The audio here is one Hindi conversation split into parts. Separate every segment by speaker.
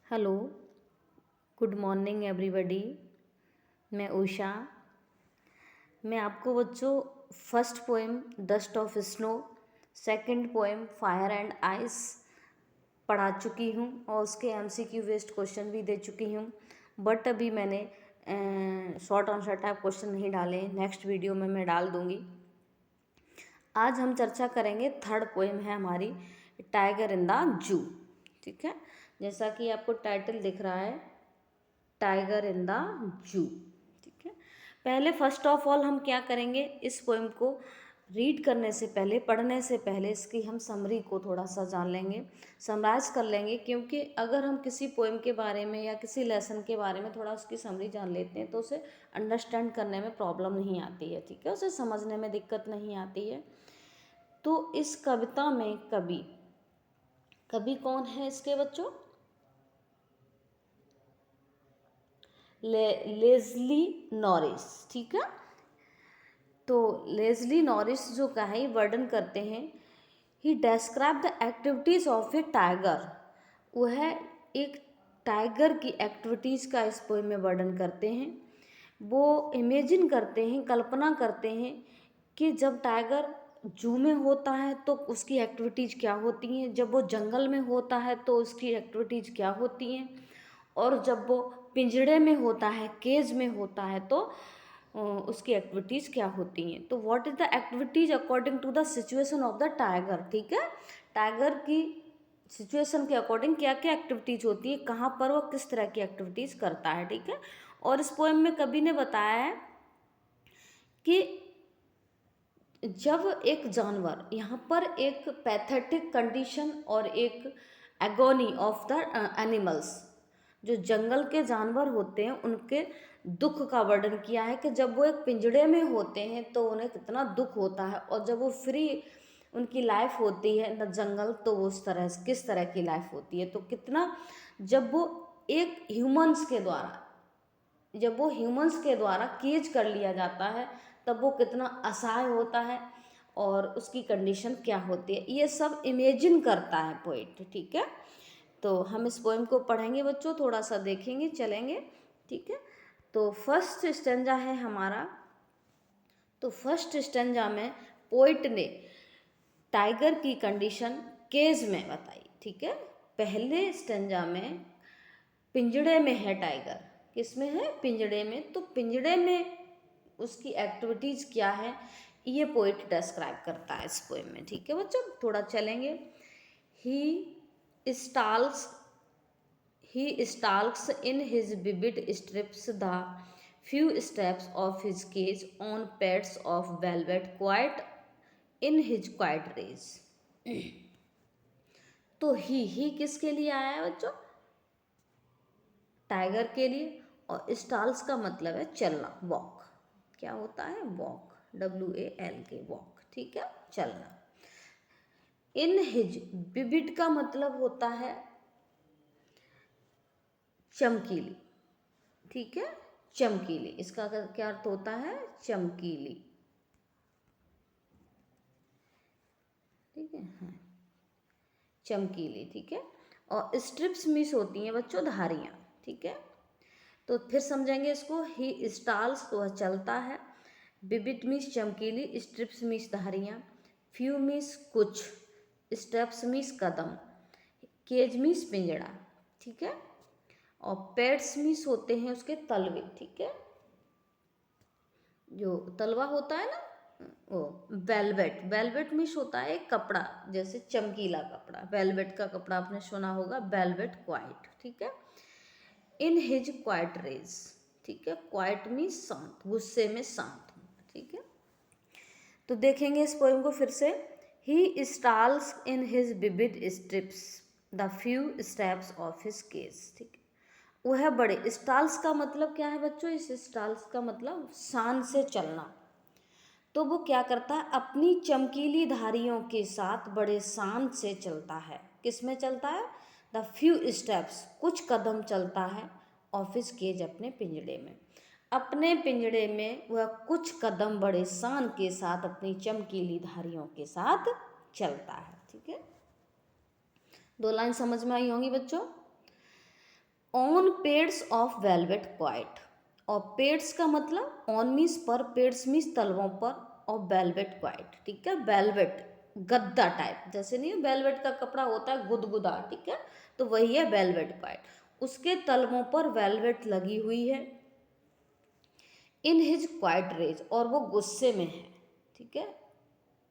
Speaker 1: Hello, good morning everybody. मैं उषा। मैं आपको बच्चों first poem dust of snow, second poem fire and ice पढ़ा चुकी हूँ और उसके एमसीक्यू बेस्ड क्वेश्चन भी दे चुकी हूँ। बट अभी मैंने शॉर्ट आंसर टाइप क्वेश्चन नहीं डाले, नेक्स्ट वीडियो में मैं डाल दूँगी। आज हम चर्चा करेंगे, थर्ड पोएम है हमारी टाइगर इन द जू। ठीक है, जैसा कि आपको टाइटल दिख रहा है, टाइगर इन द जू। ठीक है, पहले फर्स्ट ऑफ ऑल हम क्या करेंगे, इस पोएम को रीड करने से पहले, पढ़ने से पहले इसकी हम समरी को थोड़ा सा जान लेंगे, समराइज कर लेंगे। क्योंकि अगर हम किसी पोएम के बारे में या किसी लेसन के बारे में थोड़ा उसकी समरी जान लेते हैं तो उसे अंडरस्टैंड करने में प्रॉब्लम नहीं आती है। ठीक है, उसे समझने में दिक्कत नहीं आती है। तो इस कविता में कवि कवि कौन है इसके बच्चों? Leslie Norris. ठीक है, तो लेस्ली नॉरिस जो का है, वर्णन करते हैं, he describe the activities of a tiger. वह एक टाइगर की एक्टिविटीज़ का इस पोएम में वर्णन करते हैं। वो इमेजिन करते हैं, कल्पना करते हैं कि जब टाइगर जू में होता है तो उसकी एक्टिविटीज़ क्या होती हैं, जब वो जंगल में होता है तो उसकी एक्टिविटीज़ क्या होती हैं, और जब वो पिंजड़े में होता है, केज में होता है तो उसकी एक्टिविटीज़ क्या होती हैं। तो what is the activities according to the situation of the tiger. ठीक है, टाइगर की सिचुएशन के अकॉर्डिंग क्या क्या एक्टिविटीज़ होती है, कहाँ पर वो किस तरह की एक्टिविटीज़ करता है। ठीक है, और इस पोएम में कवि ने बताया है कि जब एक जानवर, यहाँ पर एक पैथेटिक कंडीशन और एक एगोनी ऑफ द एनिमल्स, जो जंगल के जानवर होते हैं उनके दुख का वर्णन किया है कि जब वो एक पिंजड़े में होते हैं तो उन्हें कितना दुख होता है, और जब वो फ्री उनकी लाइफ होती है इन द जंगल तो वो उस तरह किस तरह की लाइफ होती है। तो कितना, जब वो एक ह्यूमंस के द्वारा केज कर लिया जाता है तब वो कितना असहाय होता है और उसकी कंडीशन क्या होती है, ये सब इमेजिन करता है पोइट। ठीक है, तो हम इस पोएम को पढ़ेंगे बच्चों, थोड़ा सा देखेंगे, चलेंगे। ठीक है, तो फर्स्ट स्टेंजा है हमारा। तो फर्स्ट स्टेंजा में पोइट ने टाइगर की कंडीशन केज में बताई। ठीक है, पहले स्टेंजा में पिंजड़े में है टाइगर, किस में है? पिंजड़े में। तो पिंजड़े में उसकी एक्टिविटीज़ क्या है, ये पोइट डिस्क्राइब करता है इस पोएम में। ठीक है बच्चों, थोड़ा चलेंगे। ही stalls he stalks in his vivid strips the few steps of his cage on pads of velvet, quiet in his quiet rays। तो ही किसके लिए आया है बच्चों? टाइगर के लिए। और स्टाल्स का मतलब है चलना, वॉक। क्या होता है? Walk, WALK, walk. ठीक है, चलना। इन हिज, विविड का मतलब होता है चमकीली। ठीक है, चमकीली, इसका क्या अर्थ होता है? चमकीली। ठीक है, हाँ, चमकीली। ठीक है, और स्ट्रिप्स मिस होती हैं बच्चों, धारियाँ। ठीक है, तो फिर समझेंगे इसको। ही स्टाल्स, तो वह चलता है। विविड मीस चमकीली, स्ट्रिप्स मीस धारियाँ, फ्यू मीस कुछ, स्टेप्स मीस कदम, केज मीस पिंजड़ा। ठीक है, और पैड्स मीस होते हैं उसके तलवे। ठीक है, जो तलवा होता है ना, वो वेलवेट। वेलवेट मीन्स होता है एक कपड़ा, जैसे चमकीला कपड़ा, वेलवेट का कपड़ा आपने सुना होगा, वेलवेट क्वाइट। ठीक है, इन हिज क्वाइट रेज। ठीक है, क्वाइट मीन्स शांत, गुस्से में शांत होना। ठीक है, तो देखेंगे इस पोएम को फिर से। He stalls in his vivid stripes the few steps of his cage. ठीक है, वह बड़े, स्टाल्स का मतलब क्या है बच्चों? इस स्टाल्स का मतलब शान से चलना। तो वो क्या करता है? अपनी चमकीली धारियों के साथ बड़े शान से चलता है। किस में चलता है? द फ्यू स्टेप्स, कुछ कदम चलता है, ऑफिस केज, अपने पिंजड़े में। अपने पिंजड़े में वह कुछ कदम बड़े शान के साथ अपनी चमकीली धारियों के साथ चलता है। ठीक है, 2 लाइन समझ में आई होंगी बच्चों। On pads of velvet quite, और पेड्स का मतलब ऑन मीन्स पर, पेड्स मीन्स तलवों पर, और वेलवेट क्वाइट, ठीक है। वेलवेट गद्दा टाइप, जैसे नहीं वेलवेट का कपड़ा होता है गुदगुदा, ठीक है, तो वही है वेलवेट क्वाइट। उसके तलवों पर वेलवेट लगी हुई है। इन हिज क्वाइट रेज, और वो गुस्से में है, ठीक है।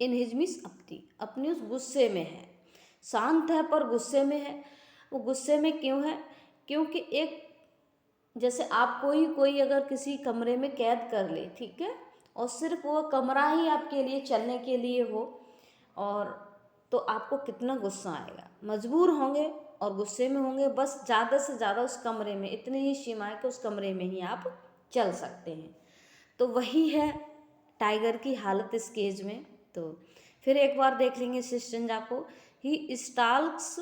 Speaker 1: इन हिज मीन्स अपनी उस गुस्से में है। शांत है पर गुस्से में है। वो गुस्से में क्यों है? क्योंकि एक, जैसे आपको ही कोई अगर किसी कमरे में कैद कर ले, ठीक है, और सिर्फ वो कमरा ही आपके लिए चलने के लिए हो, और तो आपको कितना गुस्सा आएगा। मजबूर होंगे और गुस्से में होंगे, बस ज़्यादा से ज़्यादा उस कमरे में, इतनी ही सीमा है कि उस कमरे में ही आप चल सकते हैं। तो वही है टाइगर की हालत इस केज में। तो फिर एक बार देख लेंगे शिष्टंजा को। He stalks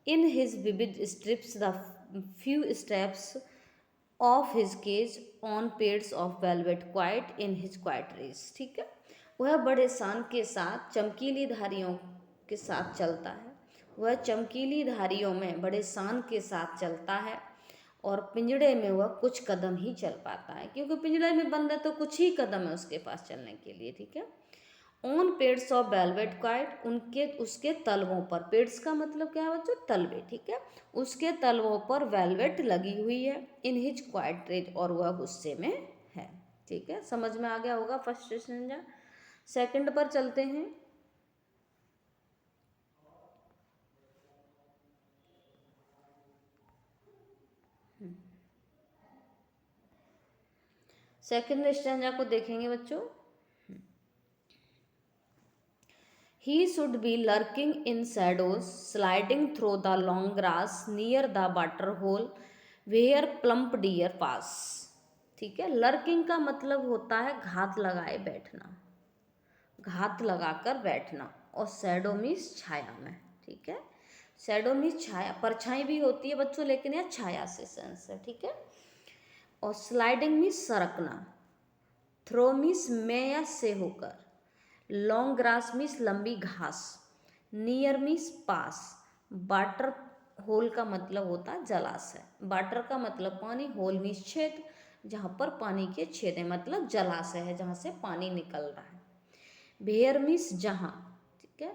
Speaker 1: in his vivid stripes the few steps of his cage on pads of velvet quiet in his quiet rage, ठीक है। वह बड़े शान के साथ चमकीली धारियों के साथ चलता है। वह चमकीली धारियों में बड़े शान के साथ चलता है, और पिंजड़े में वह कुछ कदम ही चल पाता है, क्योंकि पिंजड़े में बंद है तो कुछ ही कदम है उसके पास चलने के लिए, ठीक है। On pads of velvet quite, उनके उसके तलवों पर, पेड्स का मतलब क्या है बच्चों? तलवे, ठीक है। उसके तलवों पर वेलवेट लगी हुई है। इन हिज क्वाइट रेज, और वह गुस्से में है, ठीक है। समझ में आ गया होगा फर्स्ट सेशन। सेकंड पर चलते हैं। सेकंड स्टैंजा को देखेंगे बच्चों। He should be lurking in shadows, sliding through the long grass near the water hole where plump deer pass, ठीक है। लर्किंग का मतलब होता है घात लगाए बैठना, घात लगाकर बैठना, और शैडो मीन्स छाया में, ठीक है। शैडो मीन्स छाया, परछाई भी होती है बच्चों, लेकिन यह छाया से सेंस है, ठीक है। और स्लाइडिंग मीन्स सरकना, थ्रो मीन्स में या से होकर, लॉन्ग ग्रास मीन्स लंबी घास, नियर मीन्स पास, वाटर होल का मतलब होता है जलाशय, वाटर का मतलब पानी, होल मीन्स छेद, जहाँ पर पानी के छेद है, मतलब जलाशय है जहाँ से पानी निकल रहा है। भेयर मीन्स जहाँ, ठीक है।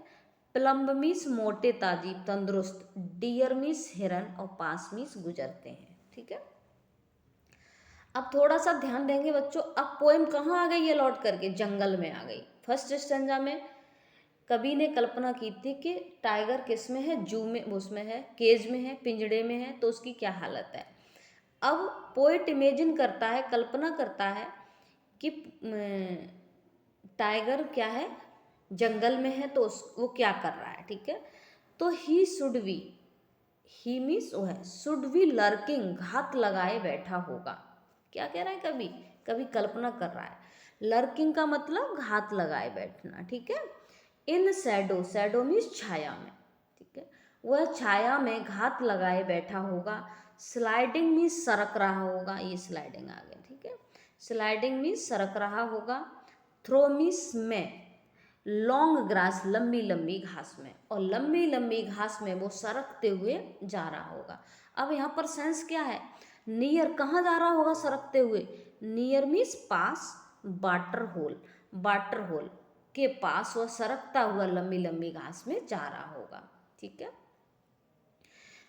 Speaker 1: प्लम्ब मीन्स मोटे ताजीब तंदुरुस्त, डियर मीन्स हिरन, और पास मीन्स गुजरते हैं, ठीक है। अब थोड़ा सा ध्यान देंगे बच्चों। अब पोएम कहाँ आ गई है? लौट करके जंगल में आ गई। फर्स्ट स्टैंजा में कवि ने कल्पना की थी कि टाइगर किस में है? जू में, उसमें है, केज में है, पिंजड़े में है, तो उसकी क्या हालत है। अब पोएट इमेजिन करता है, कल्पना करता है कि टाइगर क्या है? जंगल में है, तो वो क्या कर रहा है, ठीक है। तो ही शुड बी, ही मीन्स वो है, शुड बी लर्किंग, घात लगाए बैठा होगा। क्या कह रहा है कवि? कवि कल्पना कर रहा है। लर्किंग का मतलब घात लगाए बैठना, ठीक है। इन शैडो, शैडो मीन्स छाया में, ठीक है। वह छाया में घात लगाए बैठा होगा। स्लाइडिंग मीन्स सरक रहा होगा, ये स्लाइडिंग आ गया, ठीक है। स्लाइडिंग मीन्स सरक रहा होगा। थ्रो मीन्स में, लॉन्ग ग्रास लंबी लंबी घास में, और लंबी लंबी घास में वो सरकते हुए जा रहा होगा। अब यहाँ पर सेंस क्या है? नियर, कहाँ जा रहा होगा सरकते हुए? नियर मीन्स पास, वाटर होल, वाटर होल के पास वह सरकता हुआ लंबी लंबी घास में जा रहा होगा, ठीक है।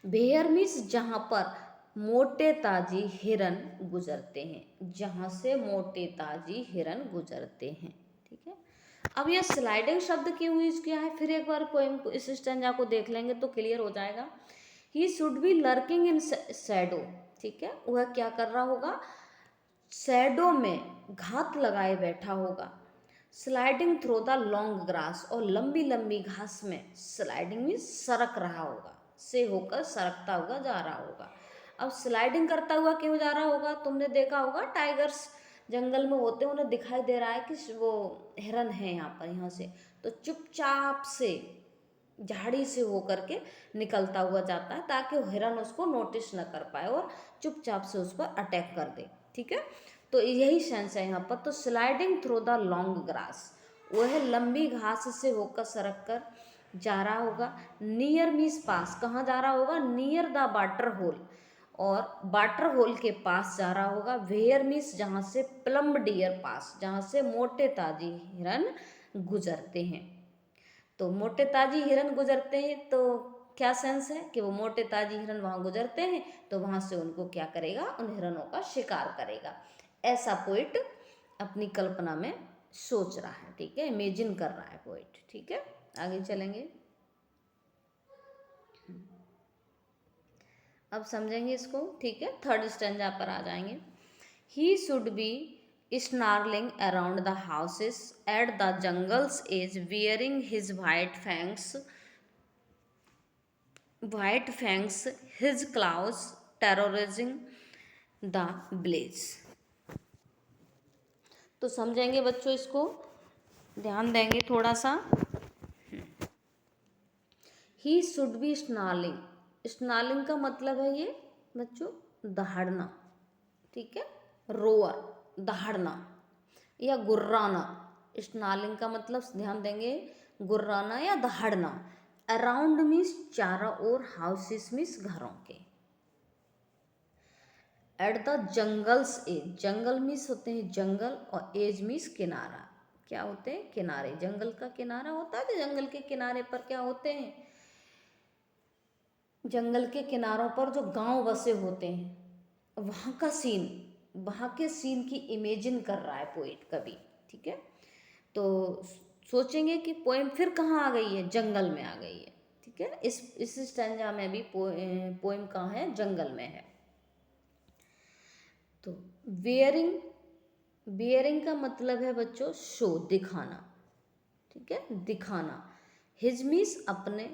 Speaker 1: भेयर मीन्स जहाँ पर मोटे ताजी हिरन गुजरते हैं, जहाँ से मोटे ताजी हिरन गुजरते हैं, ठीक है। अब यह स्लाइडिंग शब्द क्यों यूज किया है? फिर एक बार पोएम को, इस स्टैंजा को देख लेंगे तो क्लियर हो जाएगा। ही should B lurking in shadow, ठीक है। वह क्या कर रहा होगा? शैडो में घात लगाए बैठा होगा। Sliding through the long grass, और लंबी लंबी घास में, स्लाइडिंग मीन्स सरक रहा होगा, से होकर सरकता हुआ जा रहा होगा। अब स्लाइडिंग करता हुआ क्यों जा रहा होगा? तुमने देखा होगा टाइगर्स जंगल में होते हैं, उन्हें दिखाई दे रहा है कि वो हिरन है यहाँ पर, यहाँ से, तो चुपचाप से झाड़ी से होकर के निकलता हुआ जाता है, ताकि वो हिरन उसको नोटिस न कर पाए और चुपचाप से उस पर अटैक कर दे, ठीक है। तो यही सेंस है यहाँ पर। तो sliding through the long grass, वह लंबी घास से होकर सरक कर जा रहा होगा। नियर मीन्स पास, कहाँ जा रहा होगा? नियर द वाटर होल, और वाटर होल के पास जा रहा होगा। वेयर मीन्स जहाँ से प्लम डियर पास, जहाँ से मोटे ताजी हिरन गुजरते हैं। तो मोटे ताजी हिरन गुजरते हैं तो क्या सेंस है कि वो मोटे ताजी हिरन वहाँ गुजरते हैं तो वहाँ से उनको क्या करेगा, उन हिरनों का शिकार करेगा। ऐसा पोइट अपनी कल्पना में सोच रहा है, ठीक है, इमेजिन कर रहा है पोइट, ठीक है। आगे चलेंगे, अब समझेंगे इसको, ठीक है। थर्ड स्टैंजा पर आ जाएंगे। ही should B snarling around the houses at the jungle's edge, wearing his white fangs, his claws terrorizing the blaze। तो समझेंगे बच्चों, इसको ध्यान देंगे थोड़ा सा। ही शुड बी स्नार्लिंग, स्नार्लिंग का मतलब है ये बच्चों दहाड़ना, ठीक है, रोअर, दहाड़ना या गुर्राना। स्नार्लिंग का मतलब ध्यान देंगे गुर्राना या दहाड़ना। अराउंड मीन्स चारों ओर, हाउसेस मीन्स घरों के। At the jungle's edge, jungle means होते हैं जंगल और एज मीन्स किनारा। क्या होते हैं, किनारे, जंगल का किनारा होता है तो जंगल के किनारे पर क्या होते हैं, जंगल के किनारों पर जो गांव बसे होते हैं, वहाँ का सीन, वहाँ के सीन की इमेजिन कर रहा है पोइट कवि, ठीक है। तो सोचेंगे कि पोएम फिर कहाँ आ गई है, जंगल में आ गई है, ठीक है। इस स्टैंजा में भी पोएम कहाँ है, जंगल में है। तो वेयरिंग, वेयरिंग का मतलब है बच्चों शो, दिखाना, ठीक है, दिखाना। हिज मीन्स अपने,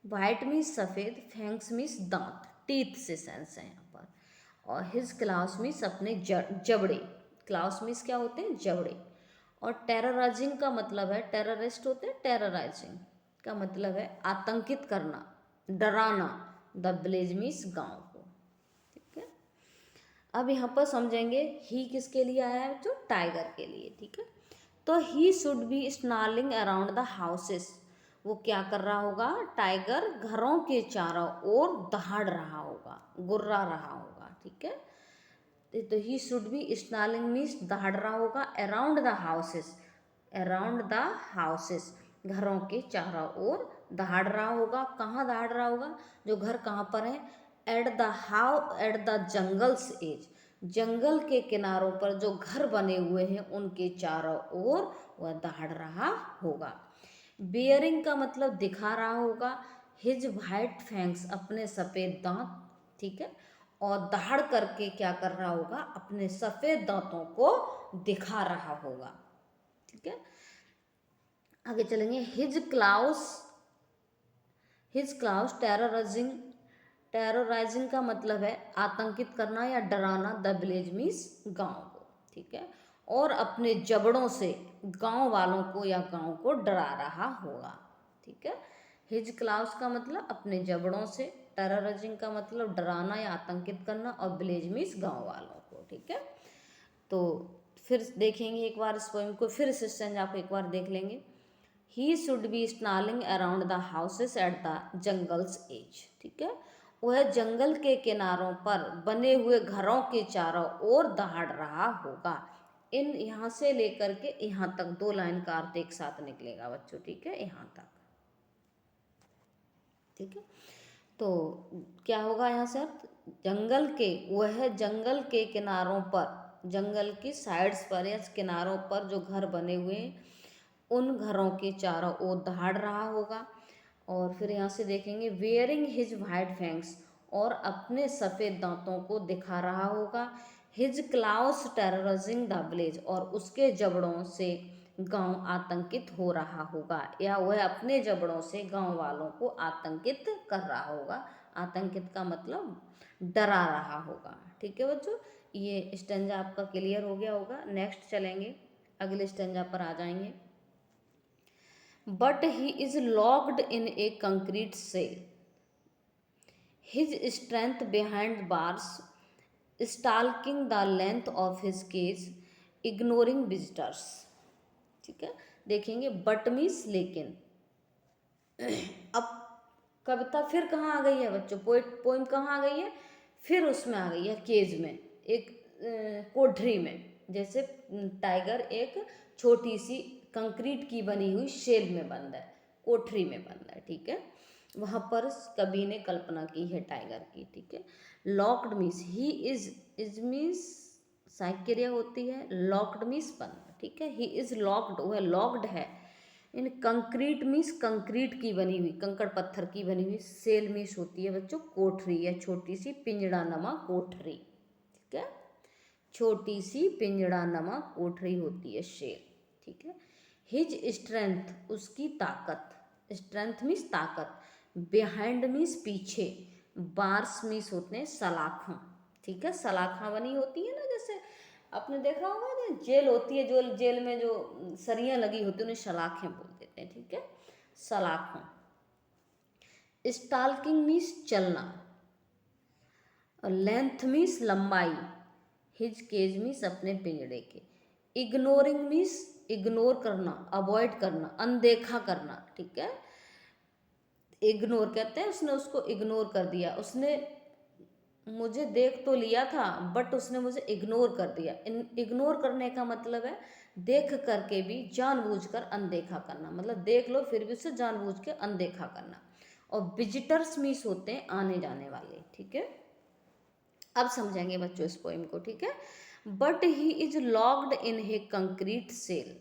Speaker 1: वाइट मीन्स सफ़ेद, फैंक्स मीन्स दांत, टीथ से सेंस है यहाँ पर। और हिज क्लाउस मीन्स अपने जबड़े, क्लाउस मीन्स क्या होते हैं, जबड़े। और टेरराइजिंग का मतलब है, टेररिस्ट होते हैं, टेरराइजिंग का मतलब है आतंकित करना, डराना। द विलेज मीन्स गाँव को, ठीक है। अब यहाँ पर समझेंगे ही किसके लिए आया है, जो टाइगर के लिए, ठीक है। तो ही should be snarling around the houses, वो क्या कर रहा होगा, टाइगर घरों के चारों ओर दहाड़ रहा होगा, गुर्रा रहा होगा, ठीक है। तो ही शुड बी स्नार्लिंग मीन्स दहाड़ रहा होगा, around the houses, around the houses, घरों के चारों ओर दहाड़ रहा होगा। कहाँ दहाड़ रहा होगा, जो घर कहाँ पर है, एट द जंगल्स एज, जंगल के किनारों पर जो घर बने हुए हैं उनके चारों ओर वह दहाड़ रहा होगा। बियरिंग का मतलब दिखा रहा होगा। हिज वाइट फैंक्स, अपने सफ़ेद दांत, ठीक है। और दहाड़ करके क्या कर रहा होगा, अपने सफ़ेद दांतों को दिखा रहा होगा, ठीक है। आगे चलेंगे। हिज क्लाउस टेरराइजिंग, टेरराइजिंग का मतलब है आतंकित करना या डराना। द विलेज मीन्स गाँव को, ठीक है। और अपने जबड़ों से गांव वालों को या गांव को डरा रहा होगा, ठीक है। हिज क्लाउस का मतलब अपने जबड़ों से, टेररिज्म का मतलब डराना या आतंकित करना, और विलेज मीन्स गांव वालों को, ठीक है। तो फिर देखेंगे एक बार इस पोएम को, फिर इस स्टैंजा को एक बार देख लेंगे। He should be snarling around the houses at the jungle's edge, ठीक है। वह जंगल के किनारों पर बने हुए घरों के चारों ओर दहाड़ रहा होगा। इन यहाँ से लेकर के यहाँ तक 2 लाइन का अर्थ एक साथ निकलेगा बच्चों, ठीक है, यहाँ तक, ठीक है। तो क्या होगा यहाँ से अर्थ, जंगल के, वह जंगल के किनारों पर, जंगल की साइड्स पर या किनारों पर जो घर बने हुए हैं उन घरों के चारों ओर दहाड़ रहा होगा। और फिर यहाँ से देखेंगे वेयरिंग हिज वाइट फैंक्स, और अपने सफ़ेद दांतों को दिखा रहा होगा। हिज क्लाउस टेररिजिंग द विलेज, और उसके जबड़ों से गांव आतंकित हो रहा होगा, या वह अपने जबड़ों से गांव वालों को आतंकित कर रहा होगा। आतंकित का मतलब डरा रहा होगा, ठीक है बच्चों। ये स्टैंजा आपका क्लियर हो गया होगा। नेक्स्ट चलेंगे, अगले स्टैंजा पर आ जाएंगे। But he is locked in a concrete cell, his strength behind bars, stalking the length of his cage, ignoring visitors, ठीक है। देखेंगे बट मीन्स लेकिन। अब कविता फिर कहाँ आ गई है बच्चों, पोइम कहाँ आ गई है, फिर उसमें आ गई है केज में, एक कोठरी में। जैसे टाइगर एक छोटी सी कंक्रीट की बनी हुई शेल में बंद है, कोठरी में बंद है, ठीक है। वहाँ पर कवि ने कल्पना की है टाइगर की, ठीक है। Locked means he is means साइकेरिया होती है, लॉक्ड मीन्स बंद, ठीक है। ही इज लॉक्ड, वह लॉक्ड है इन कंक्रीट मीन्स कंक्रीट की बनी हुई, कंकड़ पत्थर की बनी हुई। सेल मीन्स होती है बच्चों कोठरी या छोटी सी पिंजड़ा नमा कोठरी, ठीक है। छोटी सी पिंजड़ा नमा कोठरी होती है शेल, ठीक है। हिज स्ट्रेंथ, उसकी ताकत, स्ट्रेंथ मीन्स ताकत, बिहाइंड मीन्स पीछे, बार्स मीन्स होते हैं सलाखों, ठीक है। सलाखा बनी होती है ना, जैसे आपने देखा होगा ना, जेल होती है, जो जेल में जो सरियां लगी होती है उन्हें सलाखें बोल देते हैं, ठीक है, सलाखों। स्टाल्किंग मीन्स चलना, और लेंथ मीन्स लंबाई, हिज केज मीन्स अपने पिंजड़े के। इग्नोरिंग मीन्स इग्नोर करना, अवॉइड करना, अनदेखा करना, ठीक है। इग्नोर कहते हैं उसने उसको इग्नोर कर दिया, उसने मुझे देख तो लिया था बट उसने मुझे इग्नोर कर दिया। इग्नोर करने का मतलब है देख करके भी जानबूझकर अनदेखा करना, मतलब देख लो फिर भी उसे जानबूझ के अनदेखा करना। और विजिटर्स मीन्स होते हैं आने जाने वाले, ठीक है। अब समझेंगे बच्चों इस पोइम को, ठीक है। But he is locked in a concrete cell,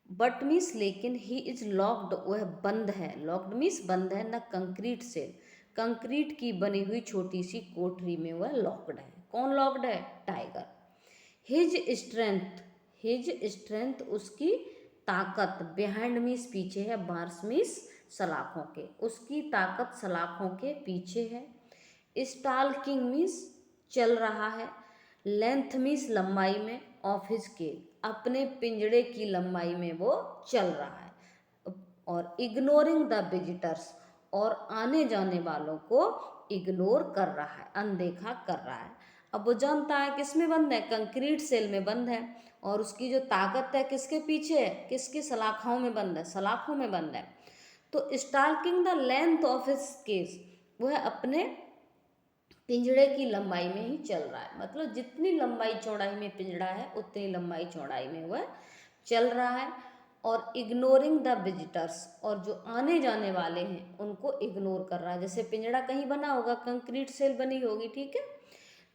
Speaker 1: but means लेकिन, ही इज लॉक्ड वह बंद है, लॉक्ड मीन्स बंद है, न कंक्रीट सेल कंक्रीट की बनी हुई छोटी सी कोठरी में वह लॉक्ड है। कौन लॉक्ड है? Tiger. His strength, his strength उसकी ताकत, बिहाइंड मीन्स पीछे है, बार्स मीन्स सलाखों के, उसकी ताकत सलाखों के पीछे है। स्टाल्किंग मीन्स चल रहा है, लेंथ मीन्स लंबाई में, ऑफ हिज केज अपने पिंजड़े की लंबाई में वो चल रहा है। और इग्नोरिंग द विजिटर्स, और आने जाने वालों को इग्नोर कर रहा है, अनदेखा कर रहा है। अब वो जानता है किस में बंद है, कंक्रीट सेल में बंद है, और उसकी जो ताकत है किसके पीछे है, किसकी सलाखाओं में बंद है, सलाखों में बंद है। तो stalking the length of his cage, वह अपने पिंजड़े की लंबाई में ही चल रहा है, मतलब जितनी लंबाई चौड़ाई में पिंजड़ा है उतनी लंबाई चौड़ाई में वह चल रहा है। और इग्नोरिंग द विजिटर्स, और जो आने जाने वाले हैं उनको इग्नोर कर रहा है। जैसे पिंजड़ा कहीं बना होगा, कंक्रीट सेल बनी होगी, ठीक है,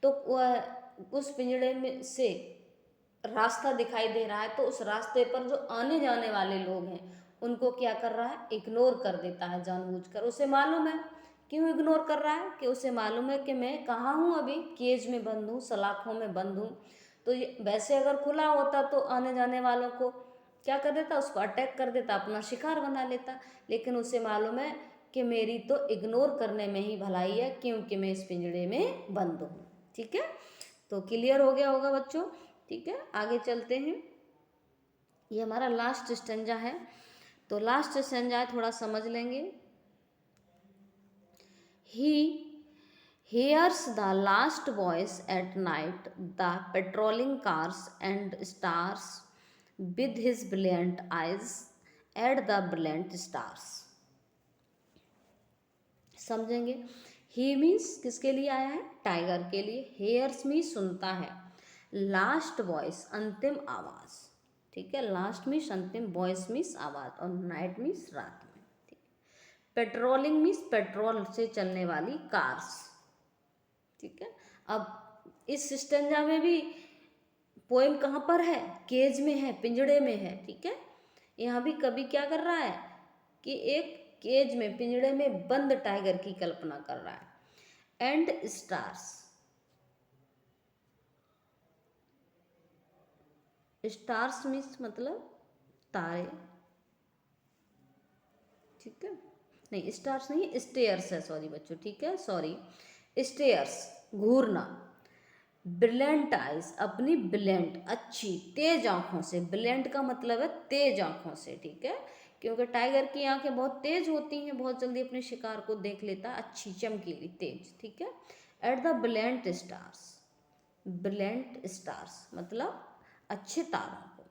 Speaker 1: तो वह उस पिंजड़े में से रास्ता दिखाई दे रहा है, तो उस रास्ते पर जो आने जाने वाले लोग हैं उनको क्या कर रहा है, इग्नोर कर देता है जानबूझकर। उसे मालूम है, क्यों इग्नोर कर रहा है, कि उसे मालूम है कि मैं कहाँ हूँ, अभी केज में बंद हूँ, सलाखों में बंद हूँ। तो ये वैसे अगर खुला होता तो आने जाने वालों को क्या कर देता, उसको अटैक कर देता, अपना शिकार बना लेता। लेकिन उसे मालूम है कि मेरी तो इग्नोर करने में ही भलाई है, क्योंकि मैं इस पिंजड़े में बंद हूँ, ठीक है। तो क्लियर हो गया होगा बच्चों, ठीक है। आगे चलते हैं, ये हमारा लास्ट स्टेंजा है, तो लास्ट स्टेंजा है, थोड़ा समझ लेंगे। ही hears the last voice at night, the patrolling cars and stars with his brilliant eyes at the brilliant stars। समझेंगे। ही मीन्स किसके लिए आया है, टाइगर के लिए। हेयर्स मीन्स सुनता है, लास्ट वॉइस अंतिम आवाज, ठीक है। लास्ट मीन्स अंतिम, वॉइस मीन्स आवाज, और नाइट मीन्स रात में, ठीक। पेट्रोलिंग मीन्स पेट्रोल से चलने वाली कार्स, ठीक है। अब इस स्टेंजा में भी पोएम कहाँ पर है, केज में है, पिंजड़े में है, ठीक है। यहाँ भी कवि क्या कर रहा है कि एक केज में, पिंजड़े में बंद टाइगर की कल्पना कर रहा है। एंड स्टार्स, स्टार्स मीन्स मतलब तारे, ठीक है। नहीं स्टार्स नहीं, स्टेयर्स है, सॉरी बच्चों, ठीक है, सॉरी, स्टेयर्स घूरना। ब्रिलियंट आइज, अपनी ब्रिलियंट अच्छी तेज आंखों से, ब्रिलियंट का मतलब है तेज आंखों से, ठीक है, क्योंकि टाइगर की आंखें बहुत तेज होती हैं, बहुत जल्दी अपने शिकार को देख लेता है, अच्छी चमकीली तेज, ठीक है। At the brilliant stars, brilliant stars मतलब अच्छे तारों को।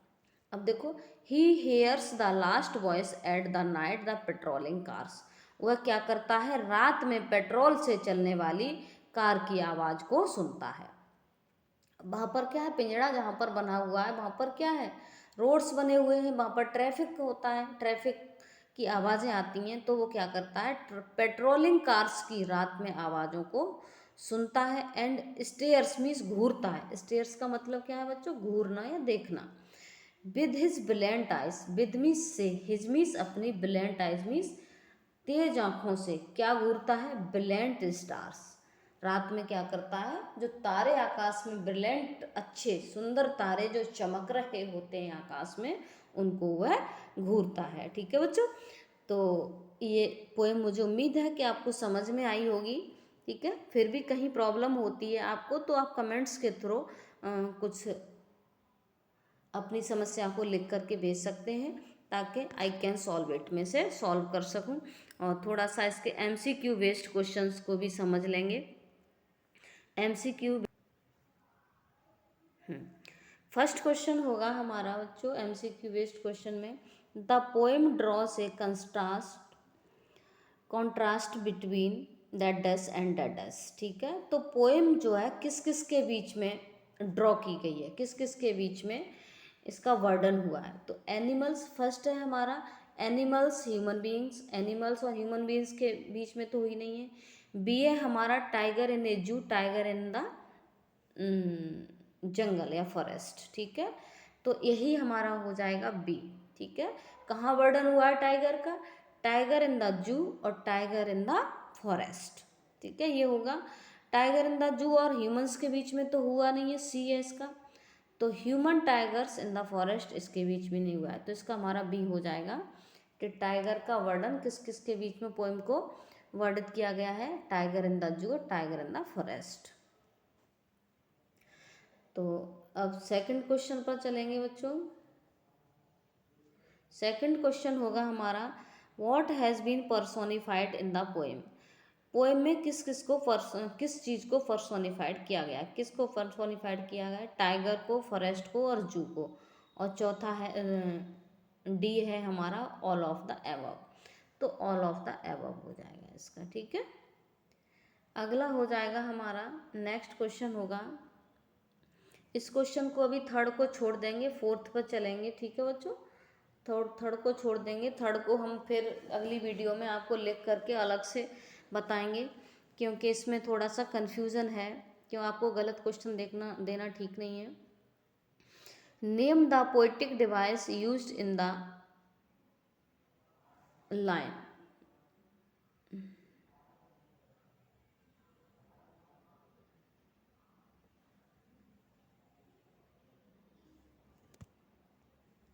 Speaker 1: अब देखो, he hears the last voice at the night the patrolling cars, वह क्या करता है, रात में पेट्रोल से चलने वाली कार की आवाज़ को सुनता है। वहाँ पर क्या है, पिंजड़ा जहाँ पर बना हुआ है वहाँ पर क्या है, रोड्स बने हुए हैं, वहाँ पर ट्रैफिक होता है, ट्रैफिक की आवाज़ें आती हैं, तो वो क्या करता है, पेट्रोलिंग कार्स की रात में आवाज़ों को सुनता है। एंड स्टेयर्स मीन्स घूरता है। स्टेयर्स का मतलब क्या है बच्चों, घूरना या देखना। With his brilliant eyes, with means से, हिज मीन्स अपनी, ब्रिलियंट आइज मीन्स तेज आंखों से क्या घूरता है, ब्रिलियंट स्टार्स। रात में क्या करता है, जो तारे आकाश में ब्रिलियंट, अच्छे सुंदर तारे जो चमक रहे होते हैं आकाश में, उनको वह घूरता है। ठीक है बच्चों, तो ये पोएम मुझे उम्मीद है कि आपको समझ में आई होगी। ठीक है, फिर भी कहीं प्रॉब्लम होती है आपको तो आप कमेंट्स के थ्रू कुछ अपनी समस्या को लिख करके भेज सकते हैं, ताकि आई कैन सॉल्व इट में से सॉल्व कर सकूं। और थोड़ा सा इसके MCQ बेस्ड क्वेश्चंस को भी समझ लेंगे। MCQ फर्स्ट क्वेश्चन होगा हमारा बच्चों MCQ बेस्ड क्वेश्चन में, the poem draws a contrast between that dash and that dash. ठीक है, तो पोएम जो है किस किस के बीच में ड्रॉ की गई है, किस किस के बीच में इसका वर्णन हुआ है। तो एनिमल्स फर्स्ट है हमारा, एनिमल्स ह्यूमन बीइंग्स, एनिमल्स और ह्यूमन बीइंग्स के बीच में तो हुई नहीं है। बी है हमारा टाइगर इन ए जू, टाइगर इन द जंगल या फॉरेस्ट। ठीक है, तो यही हमारा हो जाएगा बी। ठीक है, कहाँ वर्णन हुआ है टाइगर का, टाइगर इन द जू और टाइगर इन द फॉरेस्ट। ठीक है, ये होगा। टाइगर इन द जू और ह्यूमंस के बीच में तो हुआ नहीं है, सी है इसका। तो human tigers in the forest इसके बीच में नहीं हुआ है, तो इसका हमारा बी हो जाएगा कि टाइगर का वर्णन किस किस के बीच में पोएम को वर्णित किया गया है, टाइगर इन द जू और टाइगर इन द फॉरेस्ट। तो अब सेकंड क्वेश्चन पर चलेंगे बच्चों। सेकंड क्वेश्चन होगा हमारा, what has been personified in the poem. Poem में किस किस को किस चीज़ को पर्सोनिफाइड किया गया है, किसको पर्सोनिफाइड किया गया है, टाइगर को, फॉरेस्ट को और जू को। और चौथा है डी है हमारा ऑल ऑफ द एबव, तो ऑल ऑफ द एबव हो जाएगा इसका। ठीक है, अगला हो जाएगा हमारा नेक्स्ट क्वेश्चन होगा, इस क्वेश्चन को अभी थर्ड को छोड़ देंगे, फोर्थ पर चलेंगे। ठीक है बच्चों, थर्ड को छोड़ देंगे, थर्ड को हम फिर अगली वीडियो में आपको लिख करके अलग से बताएंगे, क्योंकि इसमें थोड़ा सा कन्फ्यूज़न है, क्यों आपको गलत क्वेश्चन देना ठीक नहीं है। Name the poetic device used in the line.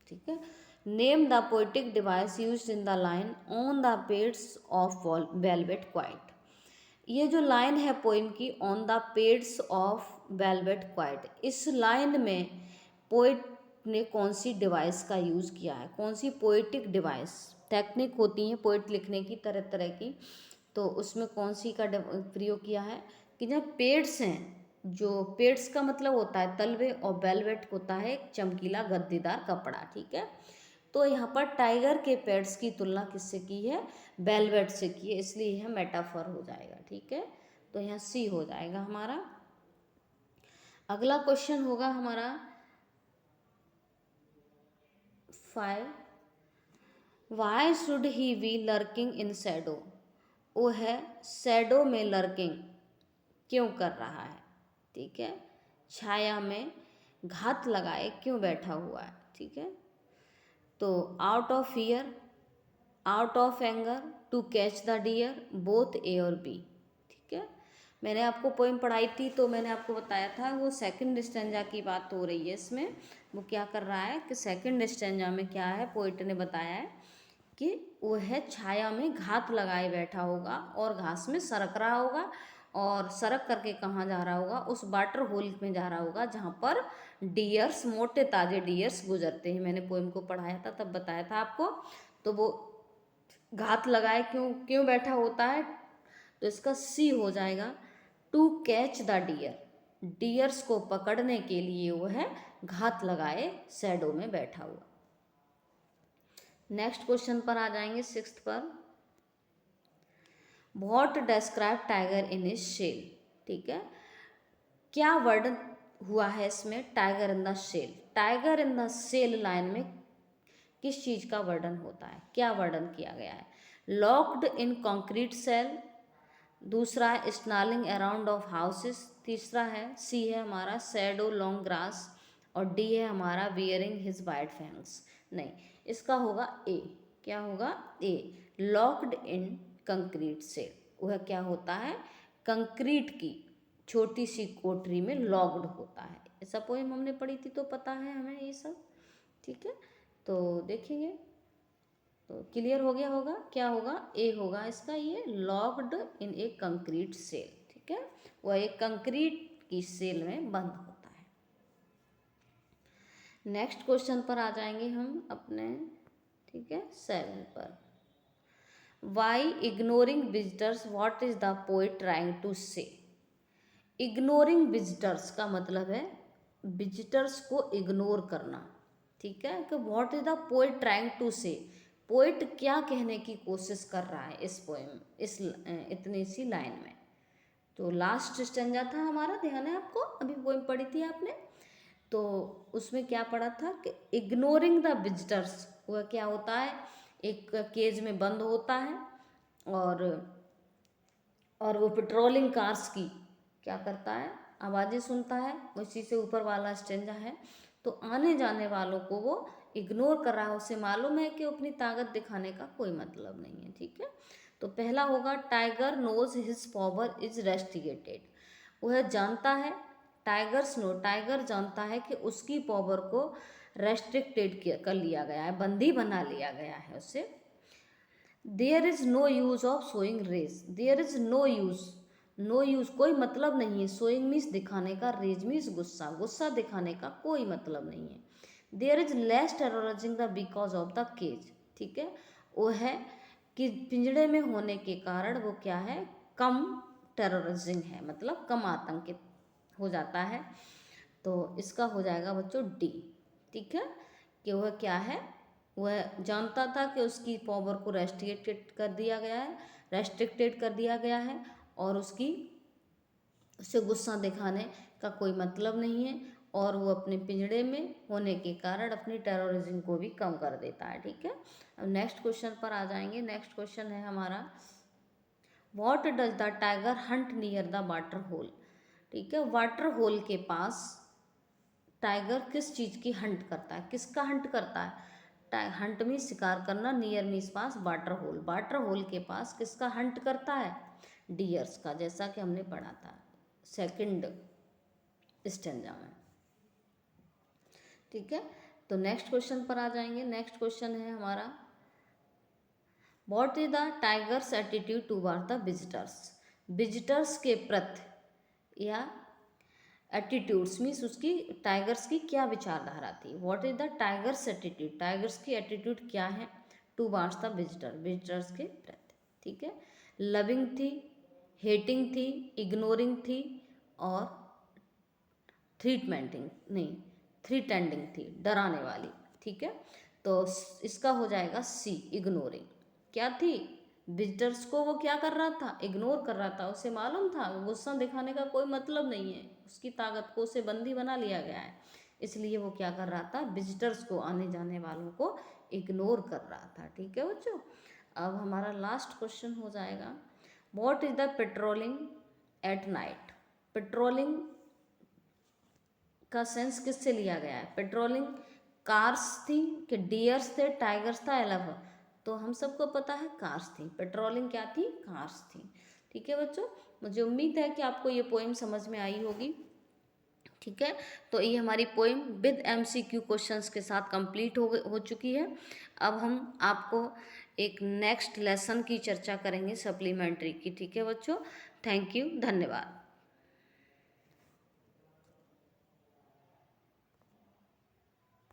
Speaker 1: ठीक है, name the poetic device used in the line on the pads of velvet quite. ये जो लाइन है पोइम की, on the pads of velvet quite, इस लाइन में पोइट ने कौन सी डिवाइस का यूज़ किया है, कौन सी पोएटिक डिवाइस, टेक्निक होती है पोइट लिखने की तरह तरह की, तो उसमें कौन सी का प्रयोग किया है कि जब पेड्स हैं, जो पेड्स का मतलब होता है तलवे, और वेलवेट होता है एक चमकीला गद्दीदार कपड़ा। ठीक है, तो यहाँ पर टाइगर के पेड्स की तुलना किससे की है, वेलवेट से की है, इसलिए यह मेटाफर हो जाएगा। ठीक है, तो यहाँ सी हो जाएगा हमारा। अगला क्वेश्चन होगा हमारा 5, why should he be lurking in shadow. वो है शैडो में लर्किंग क्यों कर रहा है। ठीक है, छाया में घात लगाए क्यों बैठा हुआ है। ठीक है, तो out of fear, out of anger, to catch the deer, both A और बी। ठीक है, मैंने आपको पोइम पढ़ाई थी तो मैंने आपको बताया था वो सेकंड स्टैंजा की बात हो रही है इसमें। वो क्या कर रहा है कि सेकंड स्टैंजा में क्या है, पोइट ने बताया है कि वो है छाया में घात लगाए बैठा होगा और घास में सरक रहा होगा, और सरक करके कहाँ जा रहा होगा, उस वाटर होल में जा रहा होगा जहाँ पर डियर्स, मोटे ताजे डियर्स गुजरते हैं। मैंने पोइम को पढ़ाया था तब बताया था आपको। तो वो घात लगाए क्यों क्यों बैठा होता है, तो इसका सी हो जाएगा, to catch the deer, deers को पकड़ने के लिए वो है घात लगाए शैडो में बैठा हुआ। नेक्स्ट क्वेश्चन पर आ जाएंगे, सिक्स्थ पर। What describe tiger in his shell. ठीक है। क्या वर्णन हुआ है इसमें? Tiger in the cell. Tiger in the cell line में किस चीज़ का वर्णन होता है, क्या वर्णन किया गया है? लॉक्ड इन कंक्रीट सेल, दूसरा है स्नैलिंग अराउंड ऑफ हाउसेस, तीसरा है सी है हमारा शैडो लॉन्ग ग्रास, और डी है हमारा वियरिंग हिज वाइट फैंग्स। नहीं, इसका होगा ए। क्या होगा? ए। लॉक्ड इन कंक्रीट सेल, वह क्या होता है? कंक्रीट की छोटी सी कोठरी में लॉक्ड होता है। ऐसा पोएम हमने पढ़ी थी तो पता है हमें ये सब, ठीक है। तो देखेंगे तो क्लियर हो गया होगा। क्या होगा? ए होगा इसका, ये locked in a concrete cell, ठीक है। वह एक कंक्रीट की सेल में बंद होता है। नेक्स्ट क्वेश्चन पर आ जाएंगे हम अपने, ठीक है, 7 पर। Why ignoring visitors, what is the poet trying to say? Ignoring visitors का मतलब है विजिटर्स को इग्नोर करना, ठीक है। कि what is the poet trying to say, poet क्या कहने की कोशिश कर रहा है इस पोएम, इस इतनी सी लाइन में। तो लास्ट स्टेंजा था हमारा, ध्यान है आपको? अभी पोएम पढ़ी थी आपने, तो उसमें क्या पढ़ा था कि इग्नोरिंग द विजिटर्स, वह क्या होता है? एक केज में बंद होता है और वो पेट्रोलिंग कार्स की क्या करता है? आवाज़ें सुनता है। उसी से ऊपर वाला स्टेंजा है। तो आने जाने वालों को वो इग्नोर कर रहा है, उसे मालूम है कि अपनी ताकत दिखाने का कोई मतलब नहीं है, ठीक है। तो पहला होगा tiger knows his power is restricted, वह जानता है, टाइगर्स नो, टाइगर जानता है कि उसकी पावर को रेस्ट्रिक्टेड कर लिया गया है, बंदी बना लिया गया है उसे। There is no use of showing rage, there is no use, no use कोई मतलब नहीं है, शोइंग मीन्स दिखाने का, रेज मीन्स गुस्सा, गुस्सा दिखाने का कोई मतलब नहीं है। There is less terrorising the because of the cage, ठीक है। वो है कि पिंजड़े में होने के कारण वो क्या है? कम टेररिजिंग है, मतलब कम आतंकित हो जाता है। तो इसका हो जाएगा बच्चों डी, ठीक है। कि वह क्या है? वह जानता था कि उसकी पावर को रेस्ट्रिक्टेड कर दिया गया है, रेस्ट्रिक्टेड कर दिया गया है, और उससे गुस्सा दिखाने का कोई मतलब नहीं है, और वो अपने पिंजड़े में होने के कारण अपनी टेररिज्म को भी कम कर देता है, ठीक है। अब नेक्स्ट क्वेश्चन पर आ जाएंगे। नेक्स्ट क्वेश्चन है हमारा, what does the tiger hunt near the water hole, ठीक है। वाटर होल के पास टाइगर किस चीज़ की हंट करता है? किसका हंट करता है? हंट मीन्स शिकार करना, नियर मीन्स पास, वाटर होल, वाटर होल के पास किसका हंट करता है? डियर्स का, जैसा कि हमने पढ़ा था सेकंड स्टेंजा में, ठीक है। तो नेक्स्ट क्वेश्चन पर आ जाएंगे। नेक्स्ट क्वेश्चन है हमारा, what is the tigers attitude toward the visitors, visitors के प्रति या एटीट्यूड्स मीन्स उसकी, टाइगर्स की क्या विचारधारा थी? What is the tigers attitude, tigers की एटीट्यूड क्या है टुवर्ड्स द विजिटर, विजिटर्स के प्रति, ठीक है। लविंग थी, हेटिंग थी, इग्नोरिंग थी, और थ्रीटमेंटिंग नहीं, थ्रीटेंडिंग थी, डराने वाली, ठीक है। तो इसका हो जाएगा सी, इग्नोरिंग। क्या थी? विजिटर्स को वो क्या कर रहा था? इग्नोर कर रहा था, उसे मालूम था गुस्सा दिखाने का कोई मतलब नहीं है, उसकी ताकत को, उसे बंदी बना लिया गया है, इसलिए वो क्या कर रहा था? विजिटर्स को, आने जाने वालों को इग्नोर कर रहा था, ठीक है बच्चों। अब हमारा लास्ट क्वेश्चन हो जाएगा, what is the patrolling at night, patrolling का सेंस किससे लिया गया है? पेट्रोलिंग कार्स थी कि डियर्स थे, टाइगर्स था, एलिफेंट? तो हम सबको पता है कार्स थी, पेट्रोलिंग क्या थी? कार्स थी, ठीक है बच्चों। मुझे उम्मीद है कि आपको ये पोएम समझ में आई होगी, ठीक है। तो ये हमारी पोएम विद MCQ क्वेश्चंस के साथ कंप्लीट हो चुकी है। अब हम आपको एक नेक्स्ट लेसन की चर्चा करेंगे, सप्लीमेंट्री की, ठीक है बच्चों। थैंक यू, धन्यवाद।